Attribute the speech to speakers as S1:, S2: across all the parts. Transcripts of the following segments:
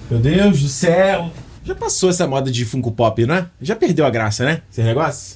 S1: Meu Deus do céu. Já passou essa moda de Funko Pop, né? Já perdeu a graça, né? Esse negócio.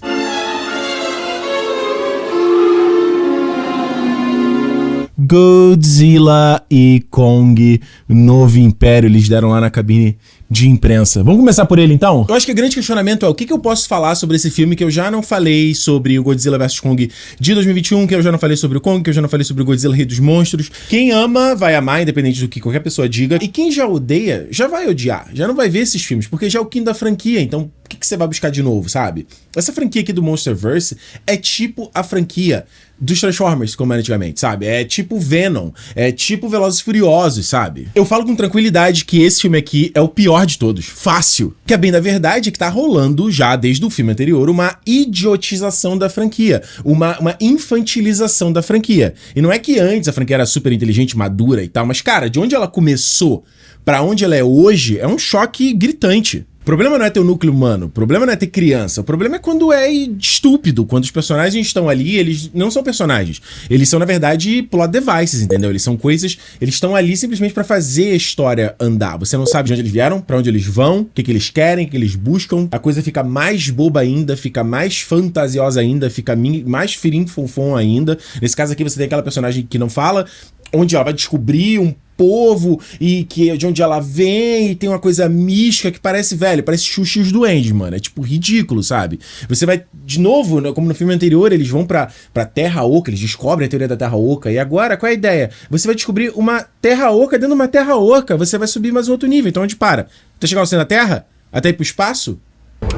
S1: Godzilla e Kong, Novo Império, eles deram lá na cabine de imprensa. Vamos começar por ele, então? Eu acho que o grande questionamento é o que eu posso falar sobre esse filme que eu já não falei sobre o Godzilla vs Kong de 2021, que eu já não falei sobre o Kong, que eu já não falei sobre o Godzilla Rei dos Monstros. Quem ama vai amar, independente do que qualquer pessoa diga. E quem já odeia, já vai odiar. Já não vai ver esses filmes, porque já é o quinto da franquia, então o que você vai buscar de novo, sabe? Essa franquia aqui do Monsterverse é tipo a franquia dos Transformers, como era antigamente, sabe? É tipo Venom, é tipo Velozes e Furiosos, sabe? Eu falo com tranquilidade que esse filme aqui é o pior de todos. Fácil. Que é bem da verdade que tá rolando já desde o filme anterior uma idiotização da franquia, uma infantilização da franquia. E não é que antes a franquia era super inteligente, madura e tal, mas cara, de onde ela começou pra onde ela é hoje é um choque gritante. O problema não é ter o núcleo humano, o problema não é ter criança, o problema é quando é estúpido, quando os personagens estão ali, eles não são personagens, eles são na verdade plot devices, entendeu? Eles são coisas, eles estão ali simplesmente pra fazer a história andar, você não sabe de onde eles vieram, pra onde eles vão, o que eles querem, o que eles buscam, a coisa fica mais boba ainda, fica mais fantasiosa ainda, fica mais firim-fonfon ainda. Nesse caso aqui você tem aquela personagem que não fala, onde ela vai descobrir um povo e que de onde ela vem e tem uma coisa mística que parece, velho, parece Xuxa e os Duendes, mano. É tipo ridículo, sabe? Você vai, de novo, como no filme anterior, eles vão pra Terra Oca, eles descobrem a teoria da Terra Oca. E agora, qual é a ideia? Você vai descobrir uma Terra Oca dentro de uma Terra Oca. Você vai subir mais um outro nível. Então onde para? Tá chegando ao centro da Terra? Até ir pro espaço?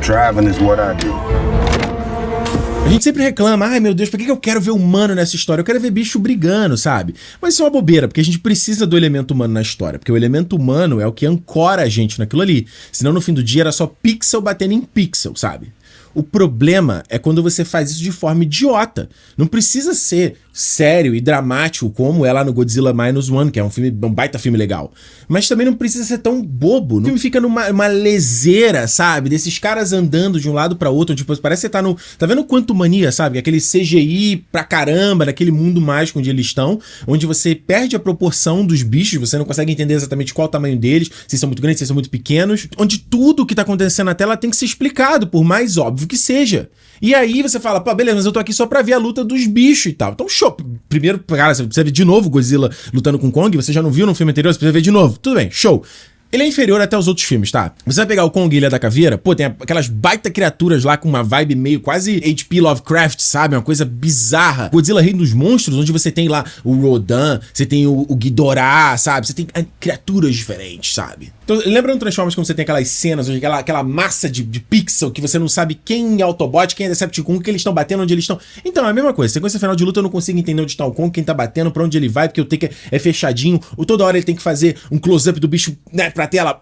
S2: Driving is what I do.
S1: A gente sempre reclama, ai meu Deus, por que eu quero ver humano nessa história? Eu quero ver bicho brigando, sabe? Mas isso é uma bobeira, porque a gente precisa do elemento humano na história, porque o elemento humano é o que ancora a gente naquilo ali. Senão no fim do dia era só pixel batendo em pixel, sabe? O problema é quando você faz isso de forma idiota. Não precisa ser sério e dramático como é lá no Godzilla Minus One, que é um baita filme legal. Mas também não precisa ser tão bobo. O filme fica numa leseira, sabe? Desses caras andando de um lado pra outro. Tipo, parece que você tá no... Tá vendo Quanto Mania, sabe? Aquele CGI pra caramba, naquele mundo mágico onde eles estão, onde você perde a proporção dos bichos, você não consegue entender exatamente qual o tamanho deles, se são muito grandes, se são muito pequenos, onde tudo que tá acontecendo na tela tem que ser explicado, por mais óbvio que seja. E aí você fala, pô, beleza, mas eu tô aqui só pra ver a luta dos bichos e tal. Então, show. Primeiro, cara, você precisa ver de novo Godzilla lutando com Kong, você já não viu no filme anterior, você precisa ver de novo. Tudo bem, show. Ele é inferior até os outros filmes, tá? Você vai pegar o Kong e Ilha da Caveira, pô, tem aquelas baita criaturas lá com uma vibe meio quase H.P. Lovecraft, sabe? Uma coisa bizarra. Godzilla Rei dos Monstros, onde você tem lá o Rodan, você tem o Ghidorah, sabe? Você tem criaturas diferentes, sabe? Então, lembra no Transformers como você tem aquelas cenas, onde aquela massa de pixel que você não sabe quem é Autobot, quem é Decepticon, o que eles estão batendo, onde eles estão... Então, é a mesma coisa. Sequência final de luta eu não consigo entender onde está o Kong, quem tá batendo, pra onde ele vai, porque o take é fechadinho, ou toda hora ele tem que fazer um close-up do bicho, né, pra tela.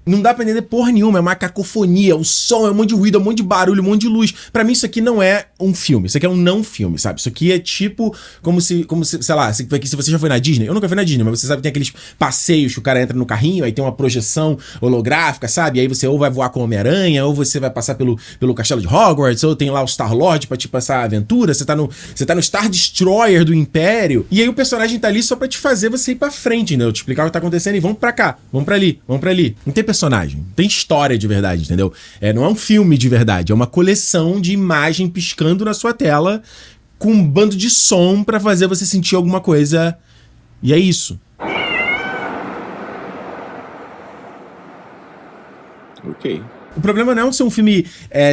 S1: Não dá pra entender porra nenhuma, é uma cacofonia, o som é um monte de ruído, é um monte de barulho, um monte de luz. Pra mim isso aqui não é um filme, isso aqui é um não filme, sabe? Isso aqui é tipo, como se sei lá, se você já foi na Disney, eu nunca fui na Disney, mas você sabe que tem aqueles passeios que o cara entra no carrinho, aí tem uma projeção holográfica, sabe? E aí você ou vai voar com o Homem-Aranha, ou você vai passar pelo castelo de Hogwarts, ou tem lá o Star-Lord pra te passar a aventura, você tá no Star Destroyer do Império, e aí o personagem tá ali só pra te fazer você ir pra frente, né? Eu te explicar o que tá acontecendo e vamos pra cá, vamos pra ali, vamos pra ali. Não tem personagem, tem história de verdade, entendeu? Não é um filme de verdade, é uma coleção de imagem piscando na sua tela com um bando de som pra fazer você sentir alguma coisa. E é isso. Ok. O problema não é ser um filme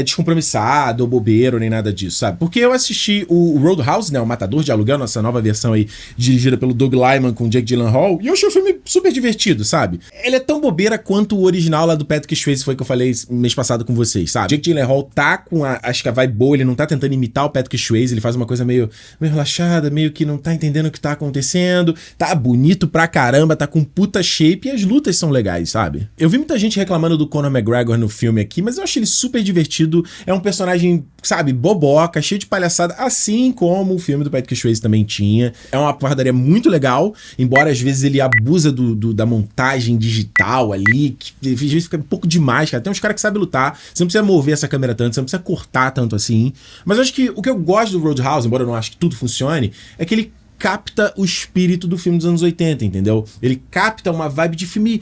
S1: descompromissado ou bobeiro, nem nada disso, sabe? Porque eu assisti o Roadhouse, né? O Matador de Aluguel, nossa nova versão aí, dirigida pelo Doug Liman com Jake Gyllenhaal, e eu achei o filme super divertido, sabe? Ele é tão bobeira quanto o original lá do Patrick Swayze, foi que eu falei mês passado com vocês, sabe? Jake Gyllenhaal tá com acho que a vibe boa, ele não tá tentando imitar o Patrick Swayze, ele faz uma coisa meio relaxada, meio que não tá entendendo o que tá acontecendo, tá bonito pra caramba, tá com puta shape, e as lutas são legais, sabe? Eu vi muita gente reclamando do Conor McGregor no filme aqui, mas eu acho ele super divertido, é um personagem, sabe, boboca, cheio de palhaçada, assim como o filme do Patrick Swayze também tinha. É uma porradaria muito legal, embora às vezes ele abusa da montagem digital ali, que às vezes fica um pouco demais, cara. Tem uns caras que sabem lutar, você não precisa mover essa câmera tanto, você não precisa cortar tanto assim, mas eu acho que o que eu gosto do Roadhouse, embora eu não acho que tudo funcione, é que ele capta o espírito do filme dos anos 80, entendeu? Ele capta uma vibe de filme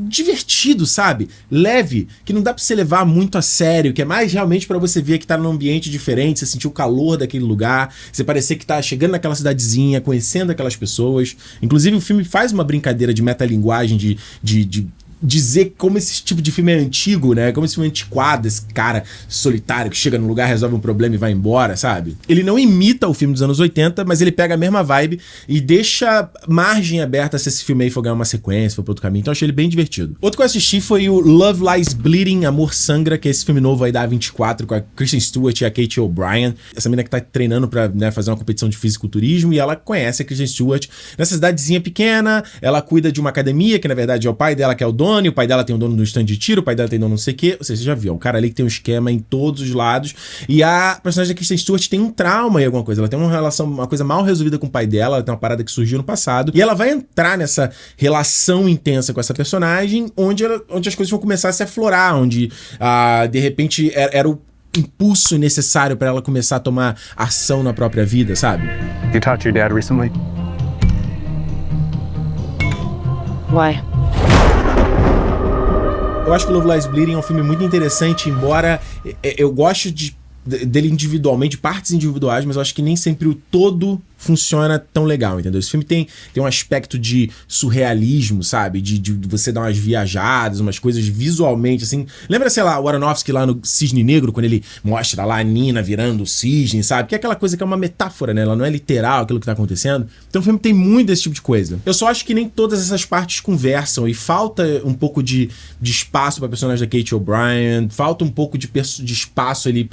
S1: divertido, sabe? Leve, que não dá pra você levar muito a sério, que é mais realmente pra você ver que tá num ambiente diferente, você sentir o calor daquele lugar, você parecer que tá chegando naquela cidadezinha, conhecendo aquelas pessoas. Inclusive o filme faz uma brincadeira de metalinguagem, de dizer como esse tipo de filme é antigo, né? Como esse filme é antiquado, esse cara solitário que chega num lugar, resolve um problema e vai embora, sabe? Ele não imita o filme dos anos 80, mas ele pega a mesma vibe e deixa margem aberta se esse filme aí for ganhar uma sequência, for pra outro caminho. Então eu achei ele bem divertido. Outro que eu assisti foi o Love Lies Bleeding, Amor Sangra, que é esse filme novo aí da A24 com a Kristen Stewart e a Kate O'Brien. Essa menina que tá treinando pra, né, fazer uma competição de fisiculturismo e ela conhece a Kristen Stewart nessa cidadezinha pequena. Ela cuida de uma academia, que na verdade é o pai dela que é o dono, e o pai dela tem um dono no stand de tiro, o pai dela tem dono não sei o quê. Ou seja, você já viu, é um cara ali que tem um esquema em todos os lados. E a personagem da Kristen Stewart tem um trauma em alguma coisa. Ela tem uma relação, uma coisa mal resolvida com o pai dela, ela tem uma parada que surgiu no passado. E ela vai entrar nessa relação intensa com essa personagem, onde as coisas vão começar a se aflorar, onde de repente era o impulso necessário pra ela começar a tomar ação na própria vida, sabe?
S2: You talked to your dad recently?
S3: Why?
S1: Eu acho que Love Lies Bleeding é um filme muito interessante, embora eu goste dele individualmente, partes individuais, mas eu acho que nem sempre o todo funciona tão legal, entendeu? Esse filme tem um aspecto de surrealismo, sabe? De você dar umas viajadas, umas coisas visualmente, assim. Lembra, sei lá, o Aronofsky lá no Cisne Negro, quando ele mostra lá a Nina virando o cisne, sabe? Que é aquela coisa que é uma metáfora, né? Ela não é literal aquilo que tá acontecendo. Então o filme tem muito desse tipo de coisa. Eu só acho que nem todas essas partes conversam e falta um pouco de espaço pra personagem da Kate O'Brien, falta um pouco de espaço ali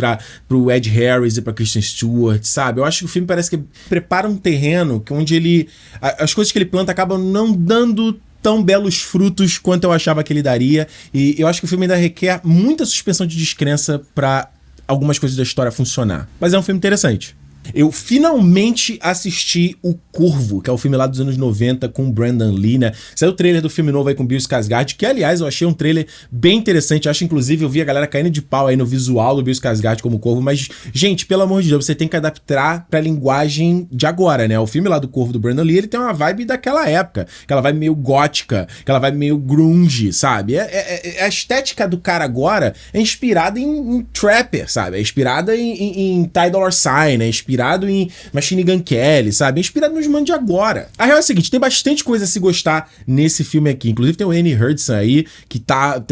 S1: pro Ed Harris e pra Kristen Stewart, sabe? Eu acho que o filme parece que prepara um terreno onde as coisas que ele planta acabam não dando tão belos frutos quanto eu achava que ele daria, e eu acho que o filme ainda requer muita suspensão de descrença pra algumas coisas da história funcionar. Mas é um filme interessante. Eu finalmente assisti O Corvo, que é o filme lá dos anos 90 com o Brandon Lee, né? Saiu o trailer do filme novo aí com o Bill Skarsgård, que aliás eu achei um trailer bem interessante. Acho inclusive eu vi a galera caindo de pau aí no visual do Bill Skarsgård como Corvo, mas gente, pelo amor de Deus, você tem que adaptar pra linguagem de agora, né? O filme lá do Corvo do Brandon Lee, ele tem uma vibe daquela época, aquela vibe meio gótica, aquela vibe meio grunge, sabe? A estética do cara agora é inspirada em Trapper, sabe? É inspirada em Ty Dolla $ign, é inspirado em Machine Gun Kelly, sabe? É inspirado nos manos de agora. A real é a seguinte, tem bastante coisa a se gostar nesse filme aqui. Inclusive tem o Annie Hudson aí, que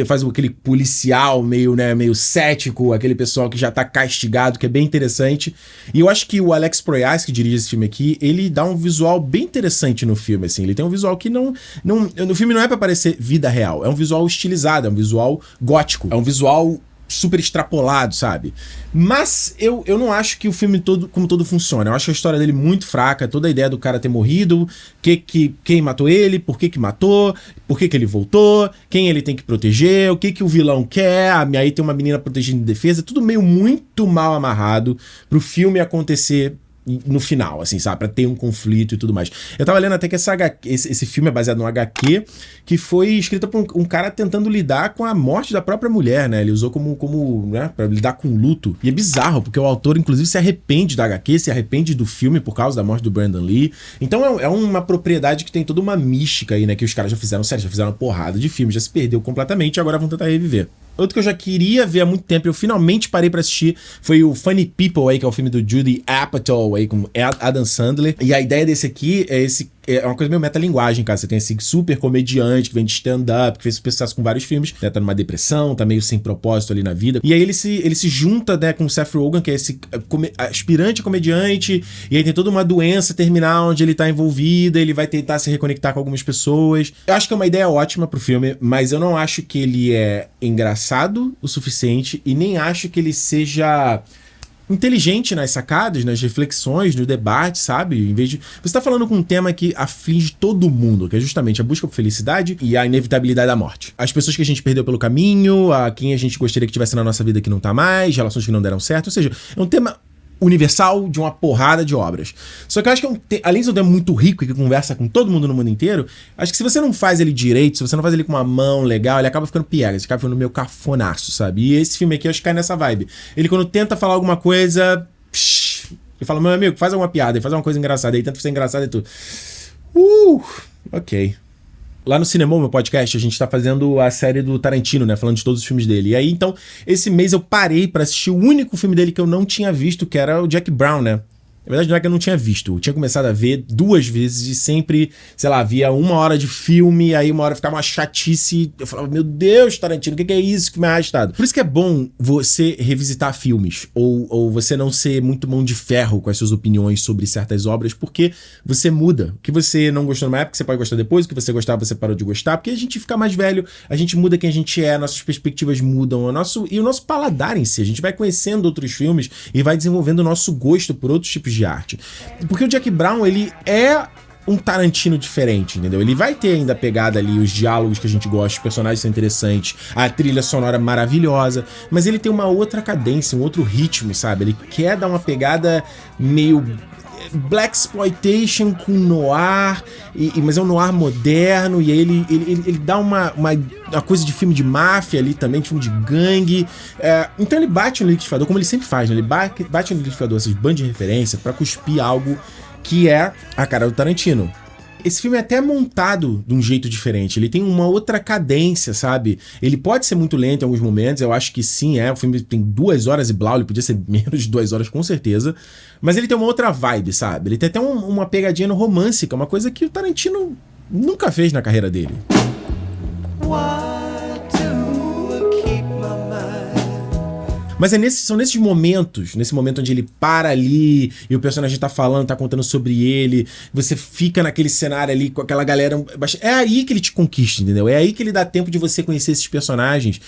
S1: faz aquele policial meio, né, meio cético, aquele pessoal que já tá castigado, que é bem interessante. E eu acho que o Alex Proyas, que dirige esse filme aqui, ele dá um visual bem interessante no filme, assim. Ele tem um visual que no filme não é pra parecer vida real. É um visual estilizado, é um visual gótico, é um visual super extrapolado, sabe? Mas eu não acho que o filme como todo funciona. Eu acho a história dele muito fraca, toda a ideia do cara ter morrido, quem matou ele, por que matou, por que ele voltou, quem ele tem que proteger, o que o vilão quer, aí tem uma menina protegendo em defesa, tudo meio muito mal amarrado pro filme acontecer no final, assim, sabe? Pra ter um conflito e tudo mais. Eu tava lendo até que esse filme é baseado num HQ que foi escrito por um cara tentando lidar com a morte da própria mulher, né? Ele usou como né, pra lidar com o luto. E é bizarro, porque o autor, inclusive, se arrepende da HQ, se arrepende do filme por causa da morte do Brandon Lee. Então é uma propriedade que tem toda uma mística aí, né? Que os caras já fizeram uma porrada de filme, já se perdeu completamente e agora vão tentar reviver. Outro que eu já queria ver há muito tempo, eu finalmente parei pra assistir, foi o Funny People aí, que é o filme do Judd Apatow aí, com Adam Sandler. E a ideia desse aqui é uma coisa meio metalinguagem, cara. Você tem esse super comediante que vem de stand-up, que fez sucesso com vários filmes, né? Tá numa depressão, tá meio sem propósito ali na vida. E aí ele se junta, né, com o Seth Rogen, que é esse aspirante comediante, e aí tem toda uma doença terminal onde ele tá envolvido, ele vai tentar se reconectar com algumas pessoas. Eu acho que é uma ideia ótima pro filme, mas eu não acho que ele é engraçado o suficiente e nem acho que ele seja inteligente nas sacadas, nas reflexões, no debate, sabe? Em vez de... Você tá falando com um tema que aflige todo mundo, que é justamente a busca por felicidade e a inevitabilidade da morte. As pessoas que a gente perdeu pelo caminho, a quem a gente gostaria que tivesse na nossa vida que não tá mais, relações que não deram certo, ou seja, é um tema universal de uma porrada de obras. Só que eu acho que além de ser um tema muito rico e que conversa com todo mundo no mundo inteiro, acho que se você não faz ele direito, se você não faz ele com uma mão legal, ele acaba ficando piegas, ele acaba ficando meio cafonaço, sabe? E esse filme aqui eu acho que cai nessa vibe. Ele quando tenta falar alguma coisa, Ele fala, meu amigo, faz alguma piada, faz uma coisa engraçada aí, tenta ser engraçado e tudo. Ok. Lá no Cinemon, meu podcast, a gente tá fazendo a série do Tarantino, né? Falando de todos os filmes dele. E aí, então, esse mês eu parei pra assistir o único filme dele que eu não tinha visto, que era o Jack Brown, né? Na verdade, não é que eu não tinha visto. Eu tinha começado a ver 2 vezes e sempre, sei lá, via 1 hora de filme, aí 1 hora ficava uma chatice. Eu falava, meu Deus, Tarantino, o que é isso que me é arrastado? Por isso que é bom você revisitar filmes, ou você não ser muito mão de ferro com as suas opiniões sobre certas obras, porque você muda. O que você não gostou numa época, você pode gostar depois, o que você gostava, você parou de gostar, porque a gente fica mais velho, a gente muda quem a gente é, nossas perspectivas mudam, o nosso paladar em si. A gente vai conhecendo outros filmes e vai desenvolvendo o nosso gosto por outros tipos de arte. Porque o Jack Brown, ele é um Tarantino diferente, entendeu? Ele vai ter ainda a pegada ali, os diálogos que a gente gosta, os personagens são interessantes, a trilha sonora maravilhosa, mas ele tem uma outra cadência, um outro ritmo, sabe? Ele quer dar uma pegada meio blaxploitation com noir, mas é um noir moderno, e aí ele dá uma coisa de filme de máfia ali também, de filme de gangue. Então ele bate no liquidificador, como ele sempre faz, né? Ele bate no liquidificador, essas bandas de referência, pra cuspir algo que é a cara do Tarantino. Esse filme é até montado de um jeito diferente, ele tem uma outra cadência, sabe? Ele pode ser muito lento em alguns momentos, eu acho que sim, o filme tem 2 horas e blau, ele podia ser menos de 2 horas com certeza, mas ele tem uma outra vibe, sabe? Ele tem até uma pegadinha no romance, que é uma coisa que o Tarantino nunca fez na carreira dele. Mas são nesses momentos, nesse momento onde ele para ali e o personagem tá falando, tá contando sobre ele, você fica naquele cenário ali com aquela galera. É aí que ele te conquista, entendeu? É aí que ele dá tempo de você conhecer esses personagens,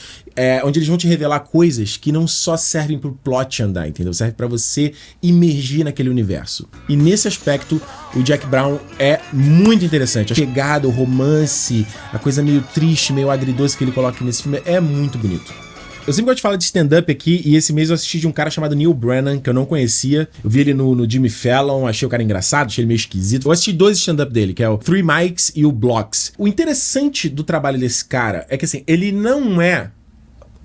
S1: onde eles vão te revelar coisas que não só servem pro plot andar, entendeu? Serve pra você imergir naquele universo. E nesse aspecto, o Jack Brown é muito interessante. A chegada, o romance, a coisa meio triste, meio agridoce que ele coloca nesse filme é muito bonito. Eu sempre gosto de falar de stand-up aqui, e esse mês eu assisti de um cara chamado Neil Brennan, que eu não conhecia. Eu vi ele no Jimmy Fallon, achei o cara engraçado, achei ele meio esquisito. Eu assisti 2 stand-up dele, que é o Three Mics e o Blocks. O interessante do trabalho desse cara é que, assim, ele não é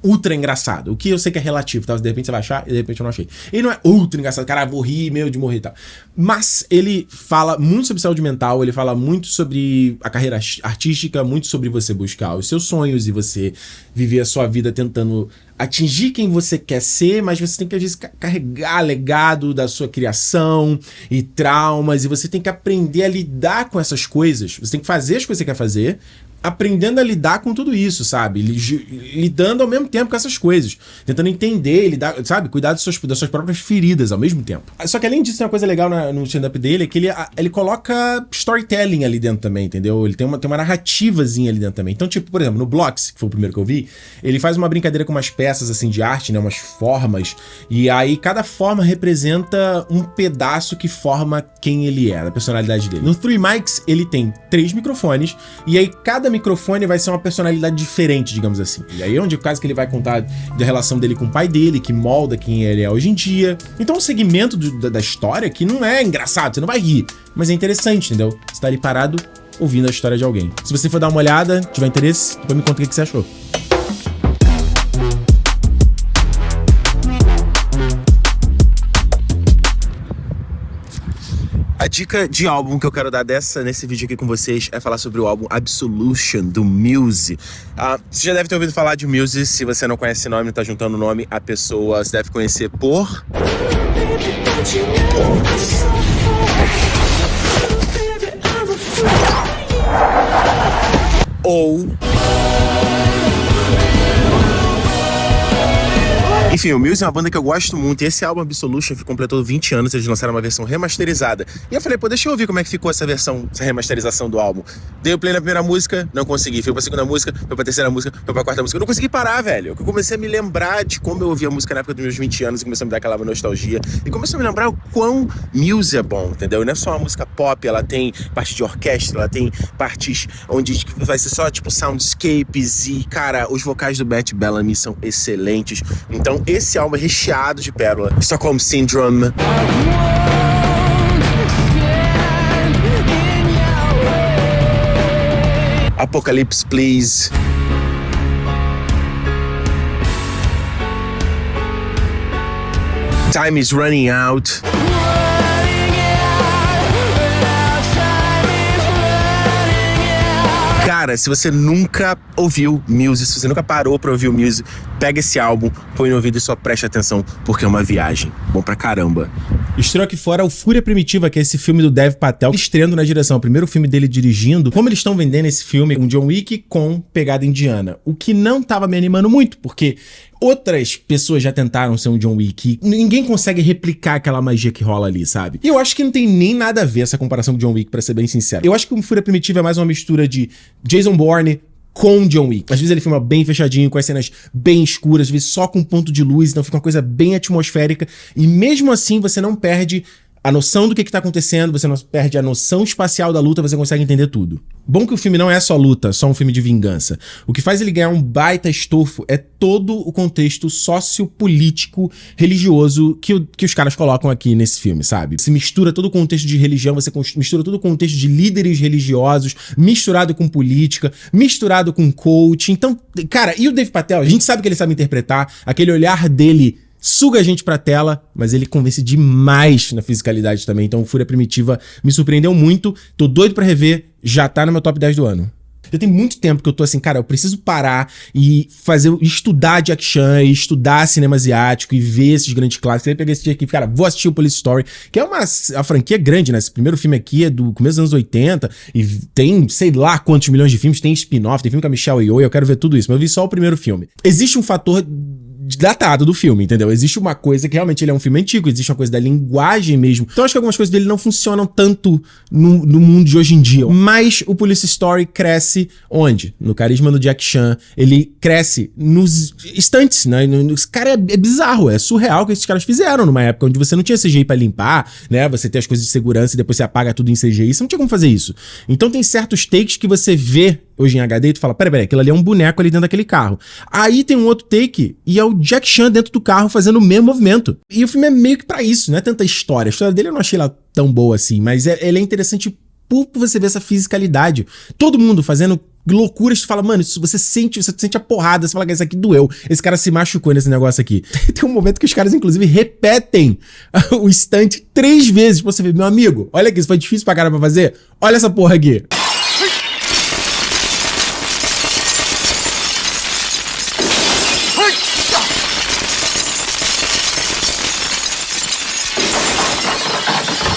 S1: ultra engraçado, o que eu sei que é relativo, tá? De repente você vai achar, e de repente eu não achei. Ele não é ultra engraçado, cara, vou rir, meio de morrer e tal. Mas ele fala muito sobre saúde mental, ele fala muito sobre a carreira artística, muito sobre você buscar os seus sonhos e você viver a sua vida tentando atingir quem você quer ser, mas você tem que, às vezes, carregar legado da sua criação e traumas, e você tem que aprender a lidar com essas coisas. Você tem que fazer as coisas que você quer fazer, aprendendo a lidar com tudo isso, sabe? Lidando ao mesmo tempo com essas coisas. Tentando entender, lidar, sabe? Cuidar das suas próprias feridas ao mesmo tempo. Só que além disso, tem uma coisa legal no stand-up dele, é que ele coloca storytelling ali dentro também, entendeu? Ele tem uma narrativazinha ali dentro também. Então, tipo, por exemplo, no Blocks, que foi o primeiro que eu vi, ele faz uma brincadeira com umas peças, assim, de arte, né? Umas formas. E aí, cada forma representa um pedaço que forma quem ele é, a personalidade dele. No Three Mics, ele tem 3 microfones, e aí cada microfone vai ser uma personalidade diferente, digamos assim. E aí é onde o caso que ele vai contar da relação dele com o pai dele, que molda quem ele é hoje em dia. Então, um segmento da história que não é engraçado, você não vai rir, mas é interessante, entendeu? Você tá ali parado ouvindo a história de alguém. Se você for dar uma olhada, tiver interesse, depois me conta o que você achou. A dica de álbum que eu quero dar nesse vídeo aqui com vocês é falar sobre o álbum Absolution, do Muse. Você já deve ter ouvido falar de Muse, se você não conhece esse nome, tá juntando o nome à pessoa, você deve conhecer por... Ou... Enfim, o Muse é uma banda que eu gosto muito, e esse álbum Absolution completou 20 anos, eles lançaram uma versão remasterizada. E eu falei, pô, deixa eu ouvir como é que ficou essa versão, essa remasterização do álbum. Dei o play na primeira música, não consegui. Fui pra segunda música, fui pra terceira música, fui pra quarta música. Eu não consegui parar, velho. Eu comecei a me lembrar de como eu ouvia a música na época dos meus 20 anos, e começou a me dar aquela nostalgia. E começou a me lembrar o quão Muse é bom, entendeu? Não é só uma música pop, ela tem parte de orquestra, ela tem partes onde vai ser só, tipo, soundscapes. E, cara, os vocais do Matt Bellamy são excelentes. Então, esse álbum é recheado de pérola. Stockholm Syndrome. Apocalypse Please. Time is Running Out.
S4: Cara, se você nunca ouviu Muse, se você nunca parou pra ouvir o Muse, pega esse álbum, põe no ouvido e só preste atenção, porque é uma viagem. Bom pra caramba.
S1: Estreou aqui fora o Fúria Primitiva, que é esse filme do Dev Patel, estreando na direção. O primeiro filme dele dirigindo. Como eles estão vendendo esse filme, um John Wick com pegada indiana. O que não tava me animando muito, porque outras pessoas já tentaram ser um John Wick. Ninguém consegue replicar aquela magia que rola ali, sabe? E eu acho que não tem nem nada a ver essa comparação com John Wick, pra ser bem sincero. Eu acho que o Fúria Primitiva é mais uma mistura de Jason Bourne com John Wick. Às vezes ele filma bem fechadinho, com as cenas bem escuras, às vezes só com ponto de luz, então fica uma coisa bem atmosférica. E mesmo assim você não perde a noção do que tá acontecendo, você não perde a noção espacial da luta, você consegue entender tudo. Bom que o filme não é só luta, só um filme de vingança. O que faz ele ganhar um baita estofo é todo o contexto sociopolítico, religioso que os caras colocam aqui nesse filme, sabe? Você mistura todo o contexto de religião, você mistura todo o contexto de líderes religiosos, misturado com política, misturado com coach. Então, cara, e o Dev Patel, a gente sabe que ele sabe interpretar, aquele olhar dele suga a gente pra tela, mas ele convence demais na fisicalidade também. Então, Fúria Primitiva me surpreendeu muito. Tô doido pra rever, já tá no meu top 10 do ano. Já tem muito tempo que eu tô assim, cara, eu preciso parar e estudar Jack Chan, e estudar cinema asiático e ver esses grandes clássicos. Aí eu peguei esse dia aqui, cara, vou assistir o Police Story, que é a franquia grande, né? Esse primeiro filme aqui é do começo dos anos 80 e tem, sei lá quantos milhões de filmes, tem spin-off, tem filme com a Michelle Yeoh, eu quero ver tudo isso, mas eu vi só o primeiro filme. Existe um fator datado do filme, entendeu? Existe uma coisa que realmente ele é um filme antigo, existe uma coisa da linguagem mesmo. Então acho que algumas coisas dele não funcionam tanto no mundo de hoje em dia. Mas o Police Story cresce onde? No carisma do Jack Chan. Ele cresce nos instantes, né? Cara, é bizarro, é surreal o que esses caras fizeram numa época onde você não tinha CGI pra limpar, né? Você tem as coisas de segurança e depois você apaga tudo em CGI. Você não tinha como fazer isso. Então tem certos takes que você vê hoje em HD e tu fala, peraí, aquilo ali é um boneco ali dentro daquele carro. Aí tem um outro take e é o Jack Chan dentro do carro fazendo o mesmo movimento. E o filme é meio que pra isso, não é tanta história. A história dele eu não achei ela tão boa assim, mas ele é interessante por você ver essa fisicalidade. Todo mundo fazendo loucuras, tu fala, mano, isso você sente a porrada, você fala que isso aqui doeu, esse cara se machucou nesse negócio aqui. Tem um momento que os caras, inclusive, repetem o stunt 3 vezes pra você ver, meu amigo, olha aqui, isso foi difícil pra caramba pra fazer, olha essa porra aqui.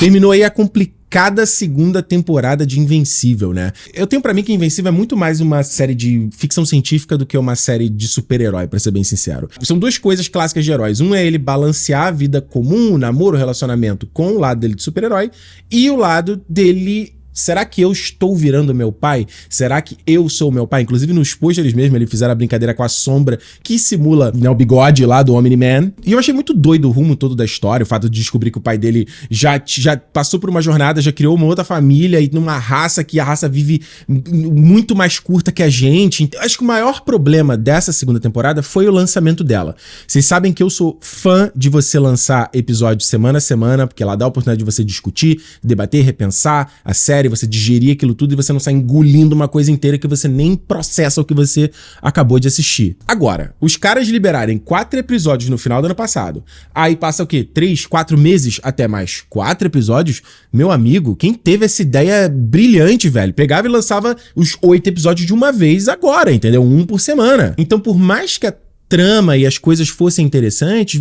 S1: Terminou aí a complicada segunda temporada de Invencível, né? Eu tenho pra mim que Invencível é muito mais uma série de ficção científica do que uma série de super-herói, pra ser bem sincero. São duas coisas clássicas de heróis. Um é ele balancear a vida comum, o namoro, o relacionamento com o lado dele de super-herói e o lado dele... Será que eu estou virando meu pai? Será que eu sou meu pai? Inclusive nos pôsteres mesmo, eles fizeram a brincadeira com a sombra que simula, né, o bigode lá do Omni-Man. E eu achei muito doido o rumo todo da história, o fato de descobrir que o pai dele já passou por uma jornada, já criou uma outra família e numa raça que a raça vive muito mais curta que a gente. Então, acho que o maior problema dessa segunda temporada foi o lançamento dela. Vocês sabem que eu sou fã de você lançar episódios semana a semana, porque ela dá a oportunidade de você discutir, debater, repensar a série, você digerir aquilo tudo e você não sai engolindo uma coisa inteira que você nem processa o que você acabou de assistir. Agora, os caras liberarem 4 episódios no final do ano passado, aí passa o quê? 3, 4 meses até mais 4 episódios? Meu amigo, quem teve essa ideia brilhante, velho? Pegava e lançava os 8 episódios de uma vez agora, entendeu? 1 por semana. Então, por mais que a trama e as coisas fossem interessantes,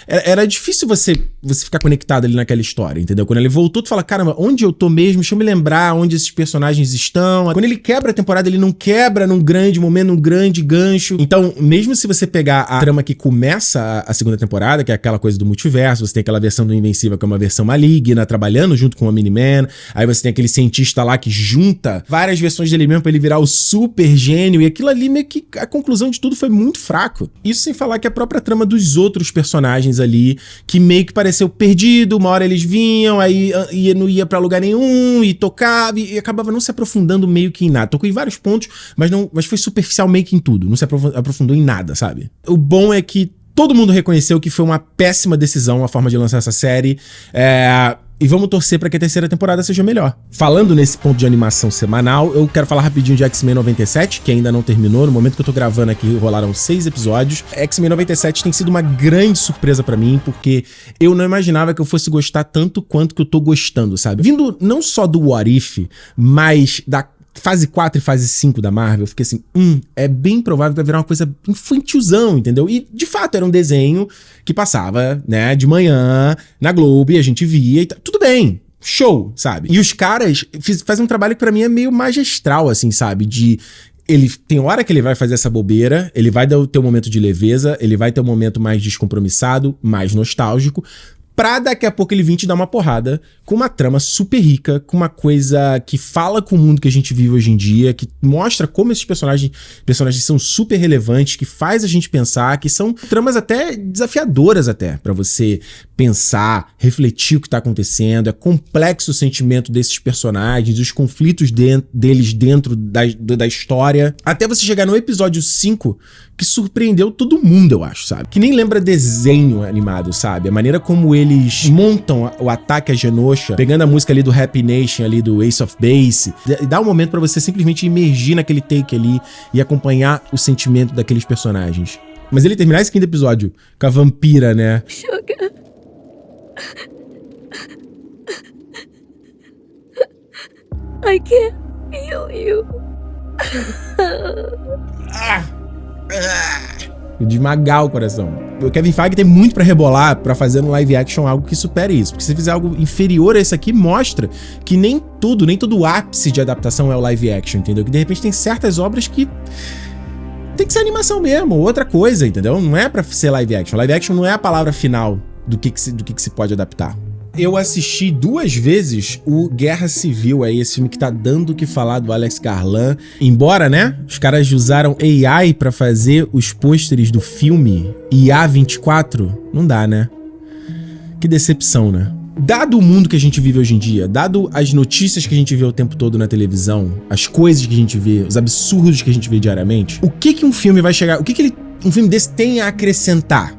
S1: era difícil você ficar conectado ali naquela história, entendeu? Quando ele voltou, tu fala, caramba, onde eu tô mesmo? Deixa eu me lembrar onde esses personagens estão. Quando ele quebra a temporada, ele não quebra num grande momento, num grande gancho. Então, mesmo se você pegar a trama que começa a segunda temporada, que é aquela coisa do multiverso, você tem aquela versão do Invencível, que é uma versão maligna, trabalhando junto com o Omni-Man, aí você tem aquele cientista lá que junta várias versões dele mesmo pra ele virar o super gênio, e aquilo ali meio que a conclusão de tudo foi muito fraco. Isso sem falar que a própria trama dos outros personagens ali, que meio que pareceu perdido, uma hora eles vinham, aí não ia pra lugar nenhum, e tocava, e acabava não se aprofundando meio que em nada. Tocou em vários pontos, mas foi superficial meio que em tudo, não se aprofundou em nada, sabe? O bom é que todo mundo reconheceu que foi uma péssima decisão a forma de lançar essa série, e vamos torcer pra que a terceira temporada seja melhor. Falando nesse ponto de animação semanal, eu quero falar rapidinho de X-Men 97, que ainda não terminou. No momento que eu tô gravando aqui, rolaram 6 episódios. X-Men 97 tem sido uma grande surpresa pra mim, porque eu não imaginava que eu fosse gostar tanto quanto que eu tô gostando, sabe? Vindo não só do What If, mas da fase 4 e fase 5 da Marvel, eu fiquei assim, é bem provável que vai virar uma coisa infantilzão, entendeu? E, de fato, era um desenho que passava, né, de manhã, na Globo, e a gente via, e tudo bem, show, sabe? E os caras fazem um trabalho que pra mim é meio magistral, assim, sabe? Ele tem hora que ele vai fazer essa bobeira, ele vai ter um momento de leveza, ele vai ter um momento mais descompromissado, mais nostálgico, pra daqui a pouco ele vir te dar uma porrada com uma trama super rica, com uma coisa que fala com o mundo que a gente vive hoje em dia, que mostra como esses personagens são super relevantes, que faz a gente pensar, que são tramas até desafiadoras até, pra você pensar, refletir o que tá acontecendo, é complexo o sentimento desses personagens, os conflitos deles dentro da história, até você chegar no episódio 5, que surpreendeu todo mundo, eu acho, sabe? Que nem lembra desenho animado, sabe? A maneira como eles montam o ataque a Genosha, pegando a música ali do Happy Nation, ali do Ace of Base, dá um momento pra você simplesmente imergir naquele take ali e acompanhar o sentimento daqueles personagens. Mas ele terminar esse quinto episódio com a vampira, né?
S5: Sugar. I can't feel you.
S1: De esmagar o coração. O Kevin Feige tem muito pra rebolar pra fazer no live action algo que supere isso. Porque se fizer algo inferior a esse aqui, mostra que nem todo o ápice de adaptação é o live action, entendeu? Que de repente tem certas obras que tem que ser animação mesmo, outra coisa, entendeu? Não é pra ser live action. Live action não é a palavra final do que se pode adaptar. Eu assisti 2 vezes o Guerra Civil, aí, esse filme que tá dando o que falar do Alex Garland. Embora, né, os caras usaram AI pra fazer os pôsteres do filme IA24, não dá, né? Que decepção, né? Dado o mundo que a gente vive hoje em dia, dado as notícias que a gente vê o tempo todo na televisão, as coisas que a gente vê, os absurdos que a gente vê diariamente, o que um filme vai chegar, um filme desse tem a acrescentar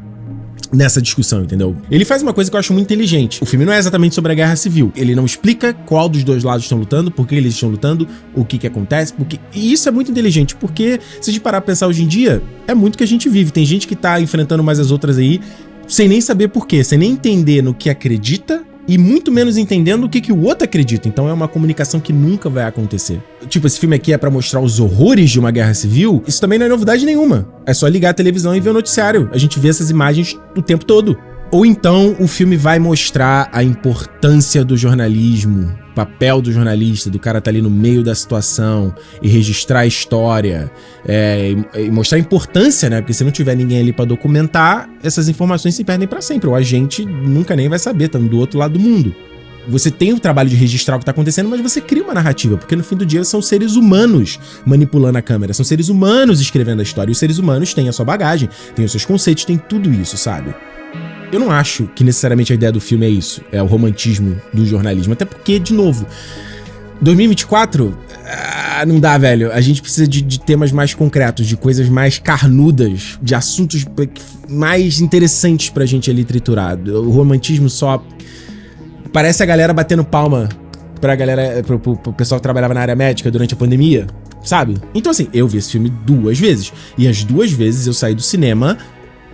S1: nessa discussão, entendeu? Ele faz uma coisa que eu acho muito inteligente. O filme não é exatamente sobre a guerra civil. Ele não explica qual dos dois lados estão lutando, por que eles estão lutando, o que acontece, porque... E isso é muito inteligente, porque se a gente parar pra pensar hoje em dia, é muito que a gente vive. Tem gente que tá enfrentando mais as outras aí, sem nem saber por quê, sem nem entender no que acredita, e muito menos entendendo o que o outro acredita. Então é uma comunicação que nunca vai acontecer. Tipo, esse filme aqui é pra mostrar os horrores de uma guerra civil. Isso também não é novidade nenhuma. É só ligar a televisão e ver o noticiário. A gente vê essas imagens o tempo todo. Ou então o filme vai mostrar a importância do jornalismo, o papel do jornalista, do cara tá ali no meio da situação e registrar a história, e mostrar a importância, né? Porque se não tiver ninguém ali pra documentar, essas informações se perdem pra sempre. Ou a gente nunca nem vai saber, estamos do outro lado do mundo. Você tem o trabalho de registrar o que tá acontecendo, mas você cria uma narrativa, porque no fim do dia são seres humanos manipulando a câmera, são seres humanos escrevendo a história, e os seres humanos têm a sua bagagem, têm os seus conceitos, têm tudo isso, sabe? Eu não acho que necessariamente a ideia do filme é isso, é o romantismo do jornalismo, até porque, de novo, 2024, não dá, velho. A gente precisa de temas mais concretos, de coisas mais carnudas, de assuntos mais interessantes pra gente ali triturar. O romantismo só... Parece a galera batendo palma pro pessoal que trabalhava na área médica durante a pandemia, sabe? Então assim, eu vi esse filme 2 vezes, e as 2 vezes eu saí do cinema,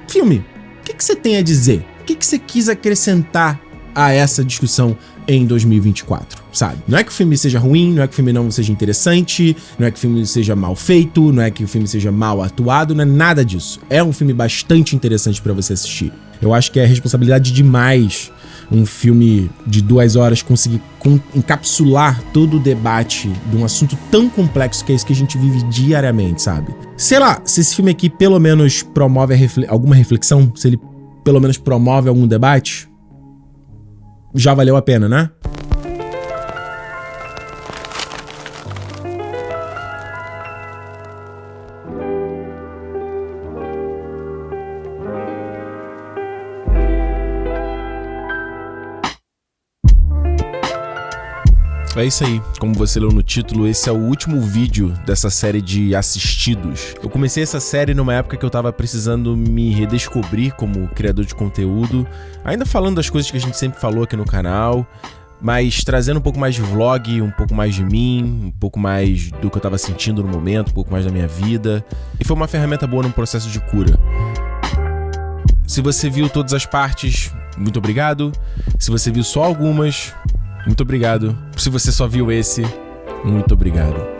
S1: filme. O que você tem a dizer? O que você quis acrescentar a essa discussão em 2024, sabe? Não é que o filme seja ruim, não é que o filme não seja interessante, não é que o filme seja mal feito, não é que o filme seja mal atuado, não é nada disso. É um filme bastante interessante pra você assistir. Eu acho que é responsabilidade demais um filme de 2 horas conseguir encapsular todo o debate de um assunto tão complexo que é isso que a gente vive diariamente, sabe? Sei lá, se esse filme aqui pelo menos promove alguma reflexão, se ele pelo menos promove algum debate, já valeu a pena, né? É isso aí, como você leu no título, esse é o último vídeo dessa série de assistidos. Eu comecei essa série numa época que eu tava precisando me redescobrir como criador de conteúdo, ainda falando das coisas que a gente sempre falou aqui no canal, mas trazendo um pouco mais de vlog, um pouco mais de mim, um pouco mais do que eu tava sentindo no momento, um pouco mais da minha vida, e foi uma ferramenta boa num processo de cura. Se você viu todas as partes, muito obrigado. Se você viu só algumas, muito obrigado. Se você só viu esse, muito obrigado.